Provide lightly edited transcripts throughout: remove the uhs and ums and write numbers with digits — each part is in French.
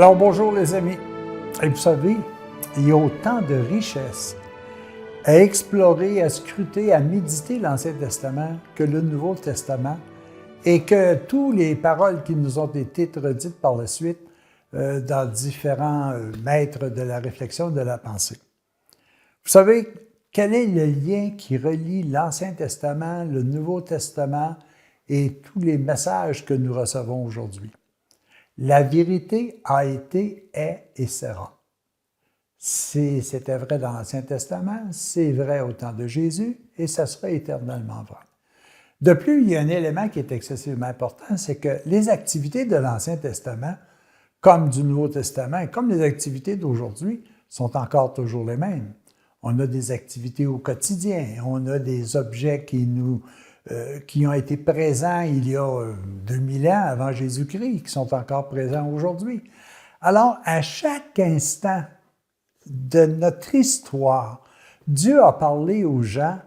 Alors bonjour les amis. Et vous savez, il y a autant de richesses à explorer, à scruter, à méditer l'Ancien Testament que le Nouveau Testament et que toutes les paroles qui nous ont été redites par la suite dans différents maîtres de la réflexion et de la pensée. Vous savez, quel est le lien qui relie l'Ancien Testament, le Nouveau Testament et tous les messages que nous recevons aujourd'hui? La vérité a été, est et sera. C'était vrai dans l'Ancien Testament, c'est vrai au temps de Jésus et ça sera éternellement vrai. De plus, il y a un élément qui est excessivement important, c'est que les activités de l'Ancien Testament, comme du Nouveau Testament, et comme les activités d'aujourd'hui, sont encore toujours les mêmes. On a des activités au quotidien, on a des objets qui ont été présents il y a 2000 ans avant Jésus-Christ, qui sont encore présents aujourd'hui. Alors, à chaque instant de notre histoire, Dieu a parlé aux gens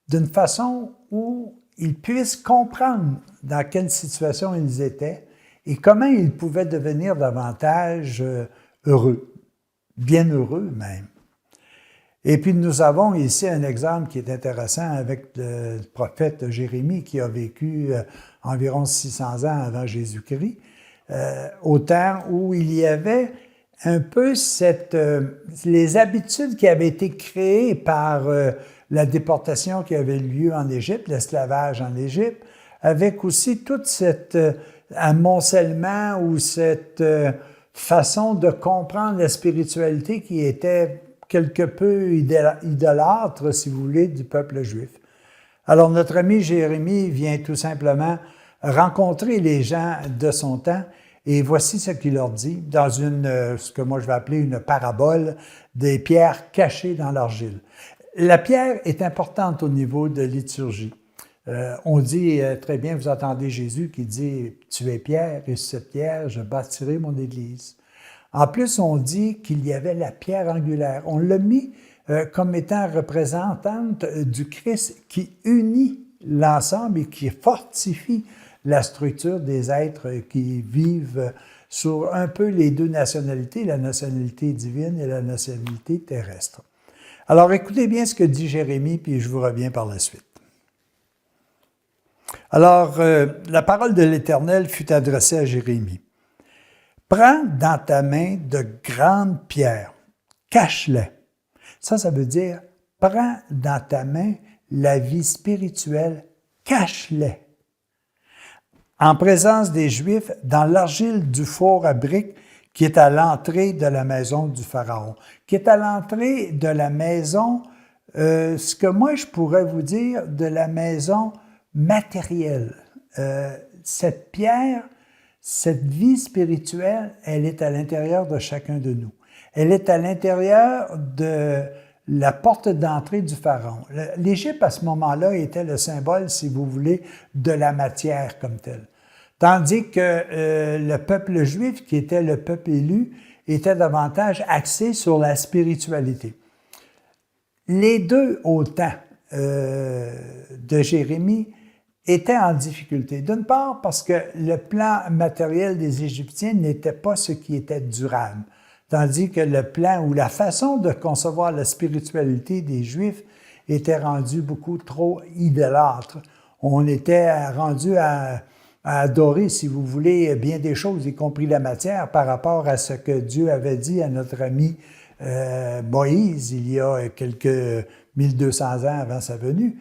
d'une façon où ils puissent comprendre dans quelle situation ils étaient et comment ils pouvaient devenir davantage heureux, bien heureux même. Et puis nous avons ici un exemple qui est intéressant avec le prophète Jérémie qui a vécu environ 600 ans avant Jésus-Christ, au temps où il y avait un peu les habitudes qui avaient été créées par la déportation qui avait lieu en Égypte, l'esclavage en Égypte, avec aussi toute cette amoncellement ou cette façon de comprendre la spiritualité qui était quelque peu idolâtre, si vous voulez, du peuple juif. Alors, notre ami Jérémie vient tout simplement rencontrer les gens de son temps et voici ce qu'il leur dit dans ce que moi je vais appeler une parabole des pierres cachées dans l'argile. La pierre est importante au niveau de liturgie. On dit très bien, vous entendez Jésus qui dit « Tu es Pierre, et sur cette pierre, je bâtirai mon Église ». En plus, on dit qu'il y avait la pierre angulaire. On l'a mis comme étant représentante du Christ qui unit l'ensemble et qui fortifie la structure des êtres qui vivent sur un peu les deux nationalités, la nationalité divine et la nationalité terrestre. Alors, écoutez bien ce que dit Jérémie, puis je vous reviens par la suite. Alors, la parole de l'Éternel fut adressée à Jérémie. Prends dans ta main de grandes pierres, cache-les. Ça veut dire, prends dans ta main la vie spirituelle, cache-les. En présence des Juifs, dans l'argile du four à briques qui est à l'entrée de la maison du Pharaon, qui est à l'entrée de la maison, ce que moi je pourrais vous dire, de la maison matérielle. Cette pierre, cette vie spirituelle, elle est à l'intérieur de chacun de nous. Elle est à l'intérieur de la porte d'entrée du Pharaon. L'Égypte, à ce moment-là, était le symbole, si vous voulez, de la matière comme telle. Tandis que le peuple juif, qui était le peuple élu, était davantage axé sur la spiritualité. Les deux, au temps de Jérémie, étaient en difficulté. D'une part, parce que le plan matériel des Égyptiens n'était pas ce qui était durable, tandis que le plan ou la façon de concevoir la spiritualité des Juifs était rendue beaucoup trop idolâtre. On était rendu à adorer, si vous voulez, bien des choses, y compris la matière, par rapport à ce que Dieu avait dit à notre ami Moïse il y a quelques 1200 ans avant sa venue.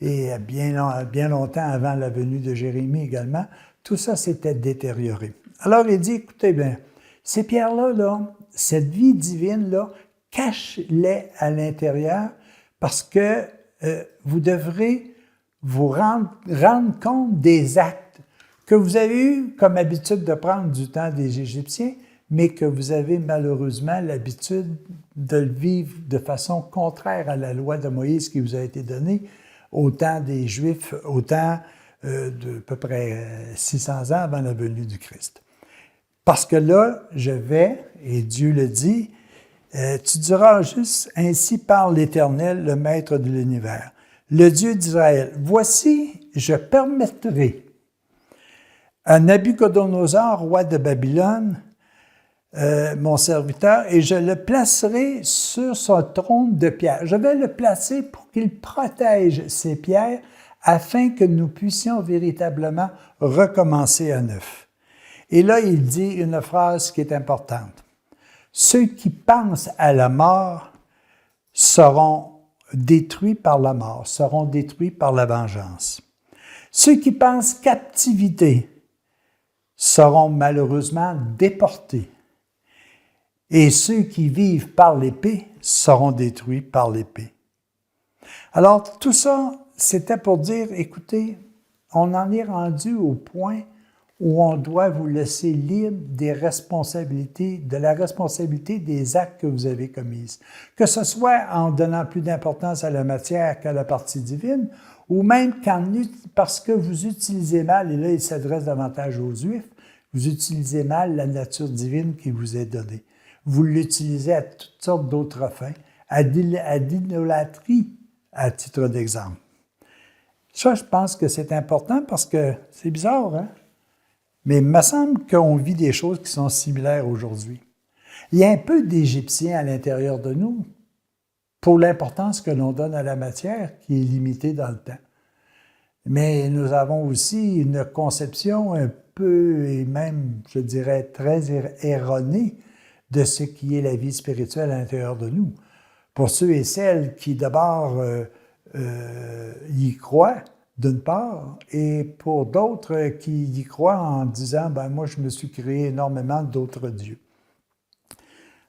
Et bien longtemps avant la venue de Jérémie également, tout ça s'était détérioré. Alors il dit, écoutez bien, ces pierres-là, cette vie divine-là, cache-les à l'intérieur parce que vous devrez vous rendre compte des actes que vous avez eu comme habitude de prendre du temps des Égyptiens, mais que vous avez malheureusement l'habitude de le vivre de façon contraire à la loi de Moïse qui vous a été donnée, au temps des Juifs, au temps de à peu près 600 ans avant la venue du Christ. Parce que là, je vais, et Dieu le dit, tu diras juste, ainsi parle l'Éternel, le Maître de l'univers, le Dieu d'Israël. Voici, je permettrai à Nabuchodonosor, roi de Babylone, mon serviteur, et je le placerai sur son trône de pierre. Je vais le placer pour qu'il protège ces pierres afin que nous puissions véritablement recommencer à neuf. Et là, il dit une phrase qui est importante. Ceux qui pensent à la mort seront détruits par la mort, seront détruits par la vengeance. Ceux qui pensent captivité seront malheureusement déportés. Et ceux qui vivent par l'épée seront détruits par l'épée. Alors, tout ça, c'était pour dire, écoutez, on en est rendu au point où on doit vous laisser libre des responsabilités, de la responsabilité des actes que vous avez commis. Que ce soit en donnant plus d'importance à la matière qu'à la partie divine, ou même parce que vous utilisez mal, et là il s'adresse davantage aux Juifs, vous utilisez mal la nature divine qui vous est donnée. Vous l'utilisez à toutes sortes d'autres fins, à l'idolâtrie, à titre d'exemple. Ça, je pense que c'est important parce que c'est bizarre, hein? Mais il me semble qu'on vit des choses qui sont similaires aujourd'hui. Il y a un peu d'Égyptiens à l'intérieur de nous pour l'importance que l'on donne à la matière qui est limitée dans le temps. Mais nous avons aussi une conception un peu, et même, je dirais, très erronée de ce qui est la vie spirituelle à l'intérieur de nous. Pour ceux et celles qui, d'abord, y croient, d'une part, et pour d'autres qui y croient en disant « ben moi, je me suis créé énormément d'autres dieux ».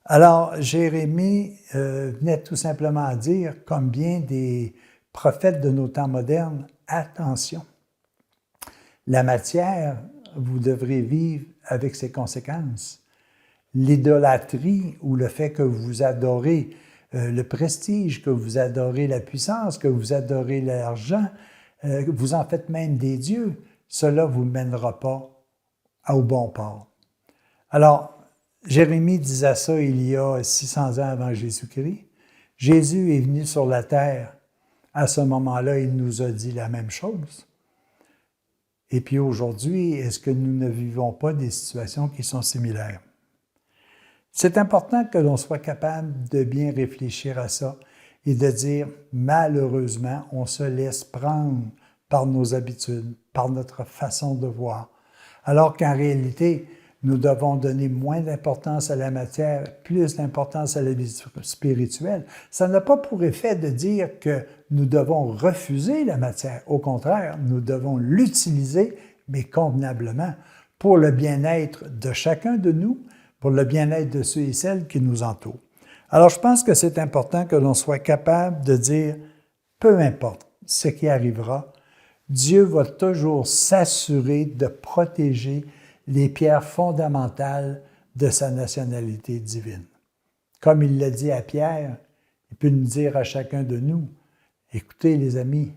Alors, Jérémie venait tout simplement à dire, comme bien des prophètes de nos temps modernes, « Attention, la matière, vous devrez vivre avec ses conséquences. L'idolâtrie ou le fait que vous adorez le prestige, que vous adorez la puissance, que vous adorez l'argent, vous en faites même des dieux, cela ne vous mènera pas au bon port. » Alors, Jérémie disait ça il y a 600 ans avant Jésus-Christ. Jésus est venu sur la terre. À ce moment-là, il nous a dit la même chose. Et puis aujourd'hui, est-ce que nous ne vivons pas des situations qui sont similaires? C'est important que l'on soit capable de bien réfléchir à ça et de dire, malheureusement, on se laisse prendre par nos habitudes, par notre façon de voir, alors qu'en réalité, nous devons donner moins d'importance à la matière, plus d'importance à la vie spirituelle. Ça n'a pas pour effet de dire que nous devons refuser la matière. Au contraire, nous devons l'utiliser, mais convenablement, pour le bien-être de chacun de nous, pour le bien-être de ceux et celles qui nous entourent. Alors, je pense que c'est important que l'on soit capable de dire, peu importe ce qui arrivera, Dieu va toujours s'assurer de protéger les pierres fondamentales de sa nationalité divine. Comme il l'a dit à Pierre, il peut nous dire à chacun de nous, écoutez les amis,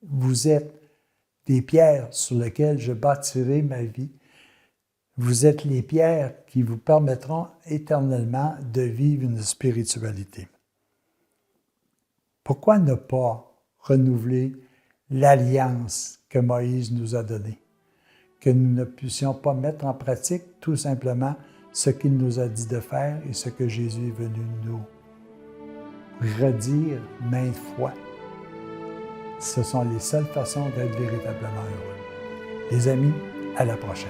vous êtes des pierres sur lesquelles je bâtirai ma vie. Vous êtes les pierres qui vous permettront éternellement de vivre une spiritualité. Pourquoi ne pas renouveler l'alliance que Moïse nous a donnée? Que nous ne puissions pas mettre en pratique tout simplement ce qu'il nous a dit de faire et ce que Jésus est venu nous redire maintes fois. Ce sont les seules façons d'être véritablement heureux. Les amis, à la prochaine.